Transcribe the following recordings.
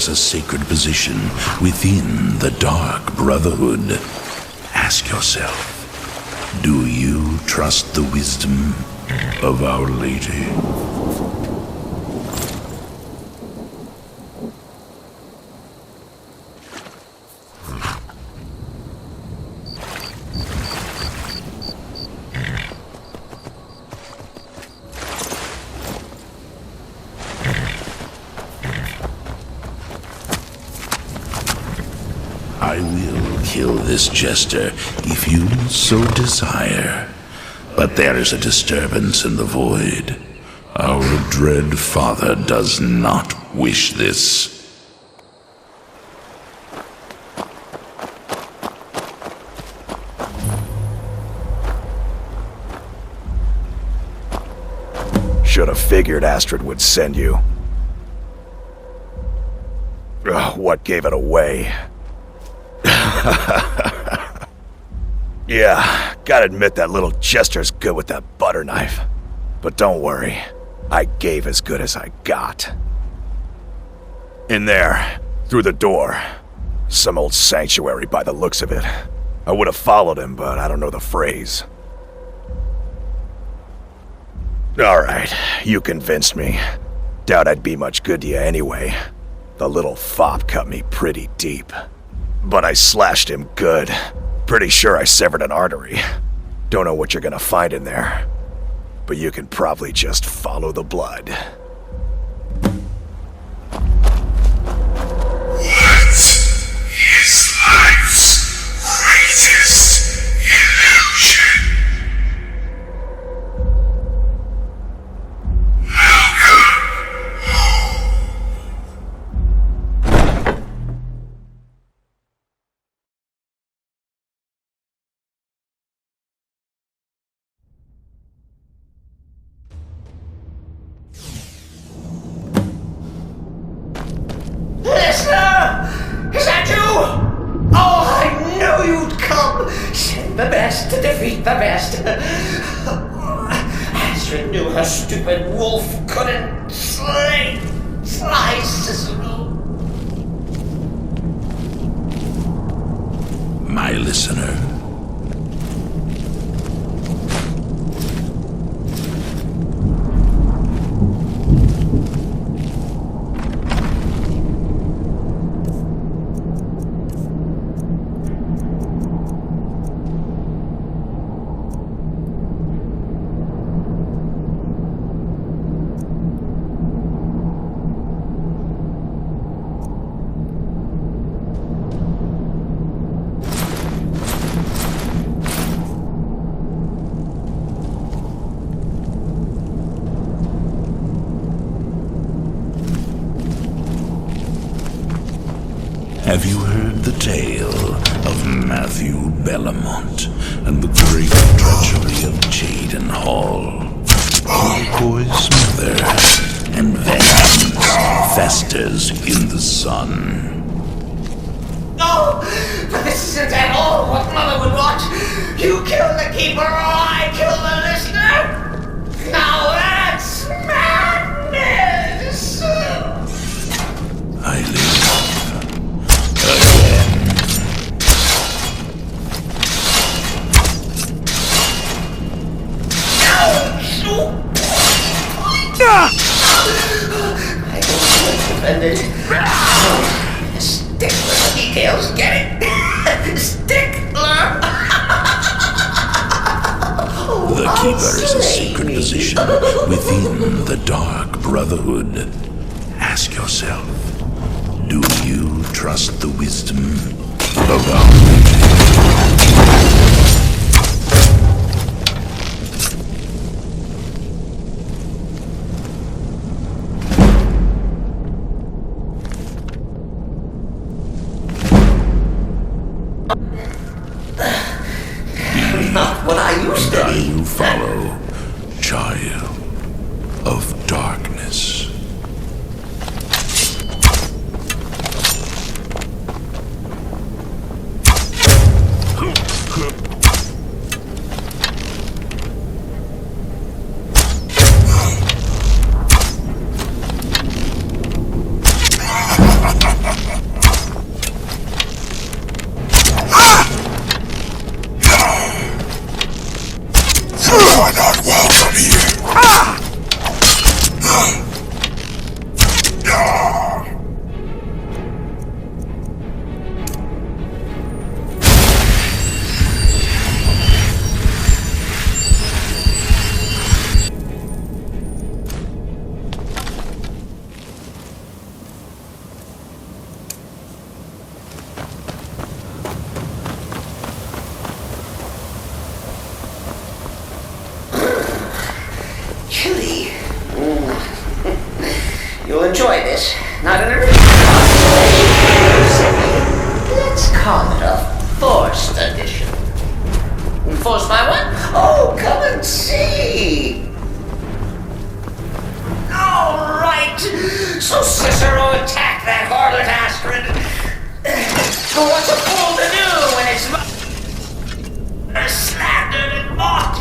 bears a sacred position within the Dark Brotherhood. Ask yourself, do you trust the wisdom of Our Lady? I will kill this jester if you so desire. But there is a disturbance in the void. Our dread father does not wish this. Should have figured Astrid would send you. Ugh, what gave it away? Yeah, gotta admit that little jester's good with that butter knife. But don't worry, I gave as good as I got. In there, through the door. Some old sanctuary by the looks of it. I would have followed him, but I don't know the phrase. Alright, you convinced me. Doubt I'd be much good to you anyway. The little fop cut me pretty deep. But I slashed him good. Pretty sure I severed an artery. Don't know what you're gonna find in there. But you can probably just follow the blood. What is life's greatest illusion? Welcome home. Listener! Is that you? Oh, I knew you'd come! Send the best to defeat the best. Astrid knew her stupid wolf couldn't slay Cicero. My listener. Have you heard the tale of Matthew Bellamont and the great treachery of Jaden Hall? Turquoise mother and vengeance festers in the sun. No! But this isn't at all what Mother would want! You kill the keeper or I kill the listener! Now that's madness! I live again. I don't defend it. Stickler for details, get it? Stickler! The Keeper is a sacred position within the Dark Brotherhood. Ask yourself, do you trust the wisdom of Our Lady? Not what I used to Do be. you follow, child of darkness? What's a fool to do when it's slandered and mocked?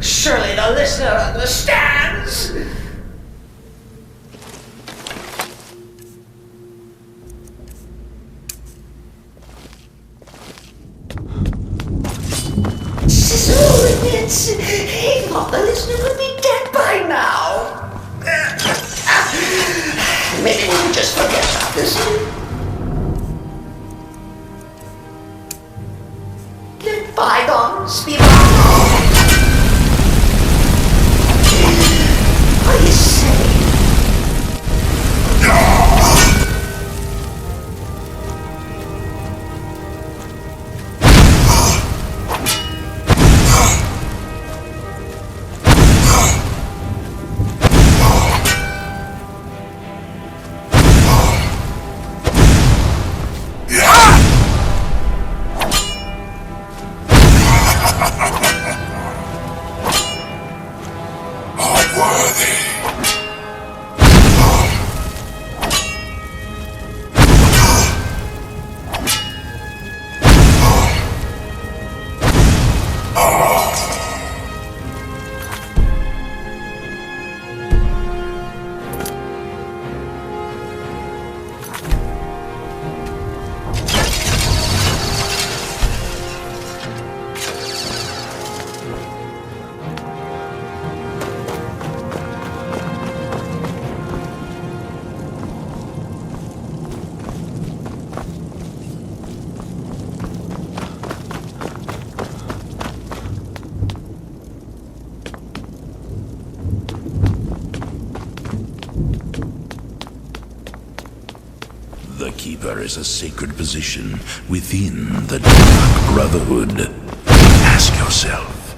Surely the listener understands. Cicero admits he thought the listener would be dead by now. Maybe we can just forget about this. Let bygones be bygones. What do you say? The Keeper is a sacred position within the Dark Brotherhood. Ask yourself,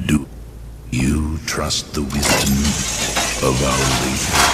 do you trust the wisdom of our leader?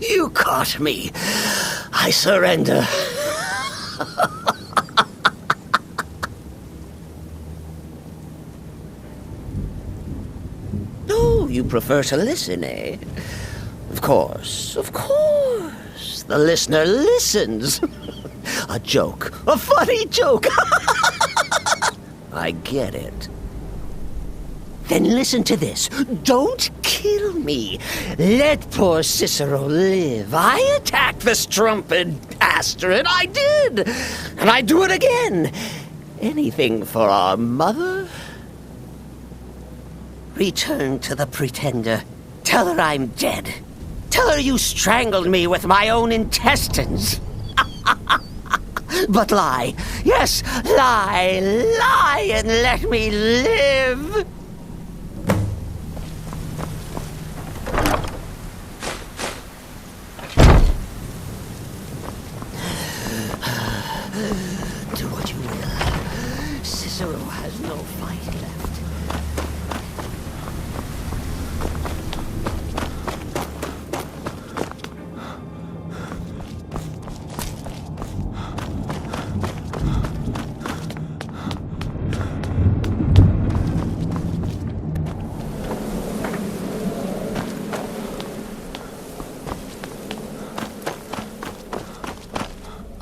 You caught me. I surrender. Oh, you prefer to listen, eh? Of course, of course. The listener listens. A joke. A funny joke. I get it. Then listen to this. Don't kill me. Let poor Cicero live. I attacked the strumpet bastard. I did. And I do it again. Anything for our mother? Return to the Pretender. Tell her I'm dead. Tell her you strangled me with my own intestines. But lie. Yes, lie. Lie and let me live. Do what you will. Cicero has no fight left.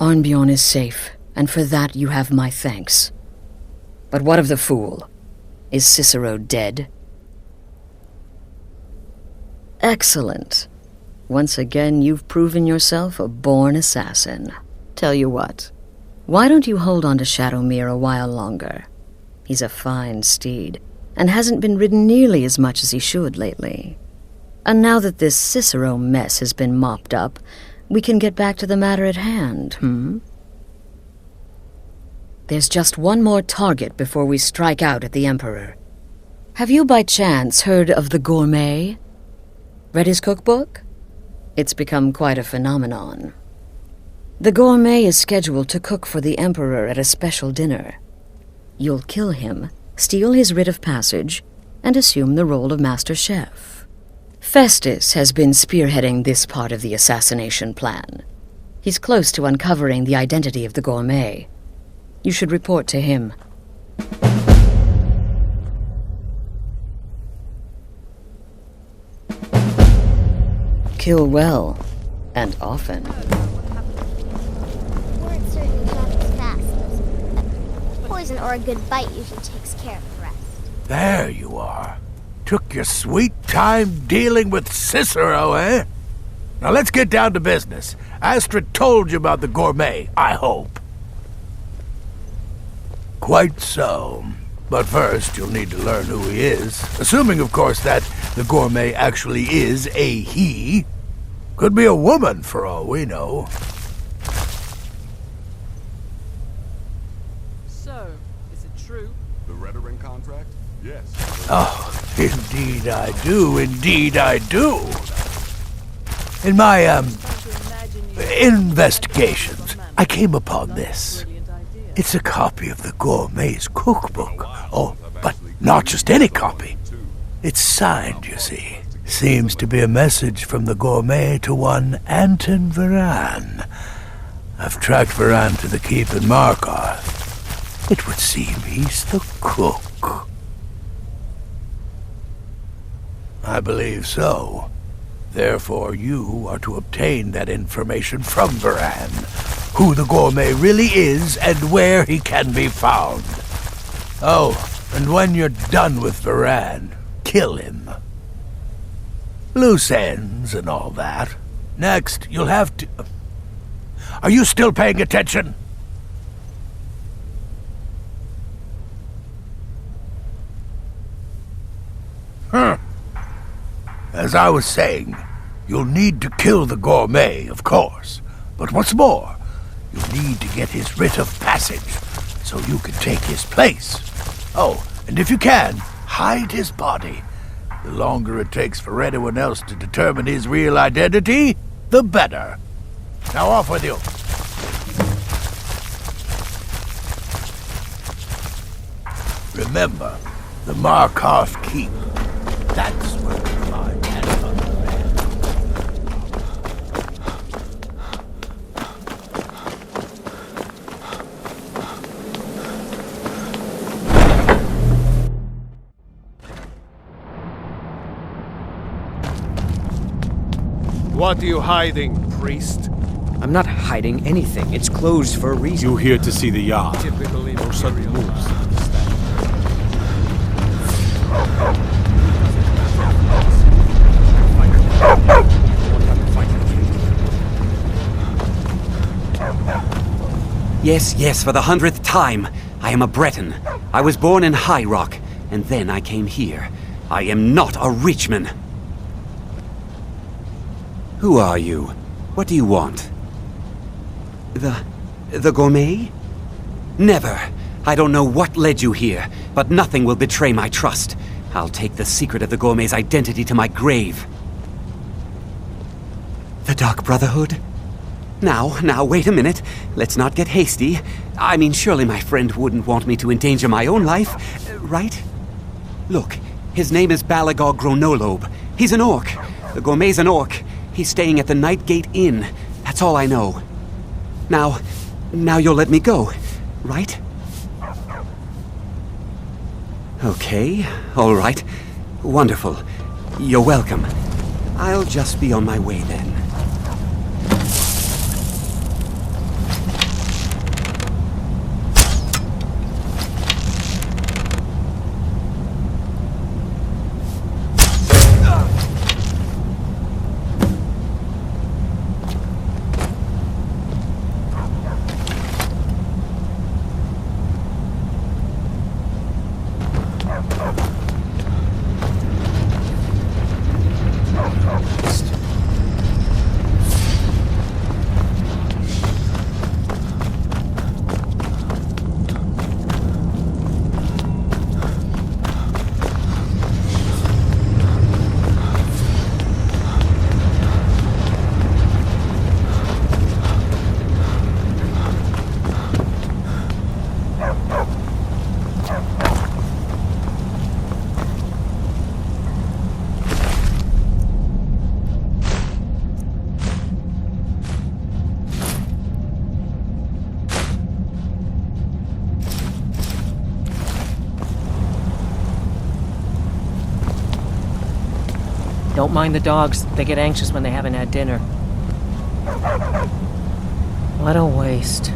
Arnbjorn is safe, and for that you have my thanks. But what of the fool? Is Cicero dead? Excellent. Once again, you've proven yourself a born assassin. Tell you what, why don't you hold on to Shadowmere a while longer? He's a fine steed, and hasn't been ridden nearly as much as he should lately. And now that this Cicero mess has been mopped up, we can get back to the matter at hand, There's just one more target before we strike out at the Emperor. Have you by chance heard of the Gourmet? Read his cookbook? It's become quite a phenomenon. The Gourmet is scheduled to cook for the Emperor at a special dinner. You'll kill him, steal his writ of passage, and assume the role of Master Chef. Festus has been spearheading this part of the assassination plan. He's close to uncovering the identity of the Gourmet. You should report to him. Kill well, and often. Weren't certain Jack's fast. Poison or a good bite usually takes care of the rest. There you are. Took your sweet time dealing with Cicero, eh? Now let's get down to business. Astrid told you about the Gourmet, I hope. Quite so. But first, you'll need to learn who he is. Assuming, of course, that the Gourmet actually is a he. Could be a woman, for all we know. So, is it true? The Redoring contract? Yes. Oh, indeed I do, indeed I do. In my, investigations, I came upon this. It's a copy of the Gourmet's cookbook. Oh, but not just any copy. It's signed, you see. Seems to be a message from the Gourmet to one Anton Varan. I've tracked Varan to the keep in Markarth. It would seem he's the cook. I believe so. Therefore, you are to obtain that information from Varan, who the Gourmet really is and where he can be found. Oh, and when you're done with Varan, kill him. Loose ends and all that. Next, you'll have to... Are you still paying attention? As I was saying, you'll need to kill the Gourmet, of course. But what's more, you'll need to get his writ of passage, so you can take his place. Oh, and if you can, hide his body. The longer it takes for anyone else to determine his real identity, the better. Now off with you. Remember, the Markarth Keep. That's where we find Anton Varan. What are you hiding, priest? I'm not hiding anything. It's closed for a reason. You here to see the yard? No sudden moves. Yes, for the 100th time. I am a Breton. I was born in High Rock, and then I came here. I am not a Richman. Who are you? What do you want? The gourmet? Never. I don't know what led you here, but nothing will betray my trust. I'll take the secret of the gourmet's identity to my grave. The Dark Brotherhood? Now, wait a minute. Let's not get hasty. I mean, surely my friend wouldn't want me to endanger my own life, right? Look, his name is Balagog Gronolobe. He's an orc. The gourmet's an orc. He's staying at the Nightgate Inn. That's all I know. Now you'll let me go, right? Okay, all right. Wonderful. You're welcome. I'll just be on my way then. Don't mind the dogs. They get anxious when they haven't had dinner. What a waste.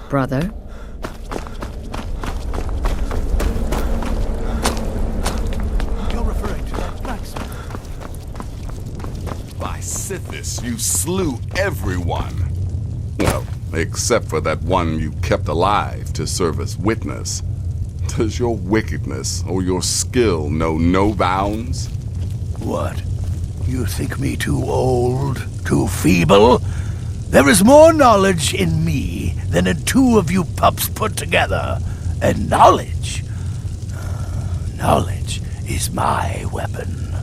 brother. You're referring to that blacksmith. By Sithis, you slew everyone. Well, except for that one you kept alive to serve as witness. Does your wickedness or your skill know no bounds? What? You think me too old, too feeble? There is more knowledge in me than in two of you pups put together. And knowledge is my weapon.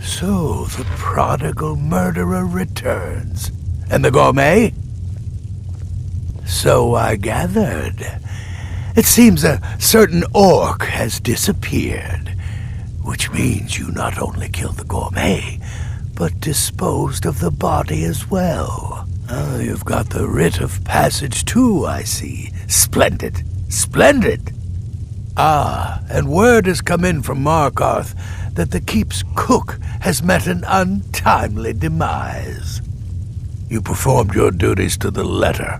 So the prodigal murderer returns. And the gourmet? So I gathered. It seems a certain orc has disappeared, which means you not only killed the gourmet, but disposed of the body as well. Oh, you've got the writ of passage too, I see. Splendid. Splendid! Ah, and word has come in from Markarth that the keep's cook has met an untimely demise. You performed your duties to the letter.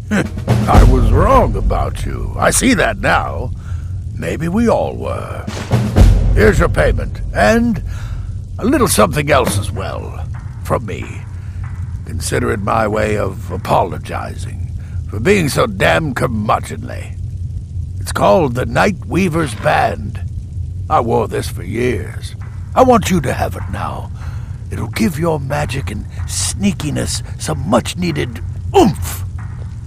I was wrong about you. I see that now. Maybe we all were. Here's your payment, and a little something else as well, from me. Consider it my way of apologizing for being so damn curmudgeonly. It's called the Night Weaver's Band. I wore this for years. I want you to have it now. It'll give your magic and sneakiness some much-needed oomph.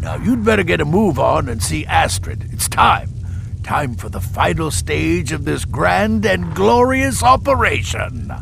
Now, you'd better get a move on and see Astrid. It's time. Time for the final stage of this grand and glorious operation.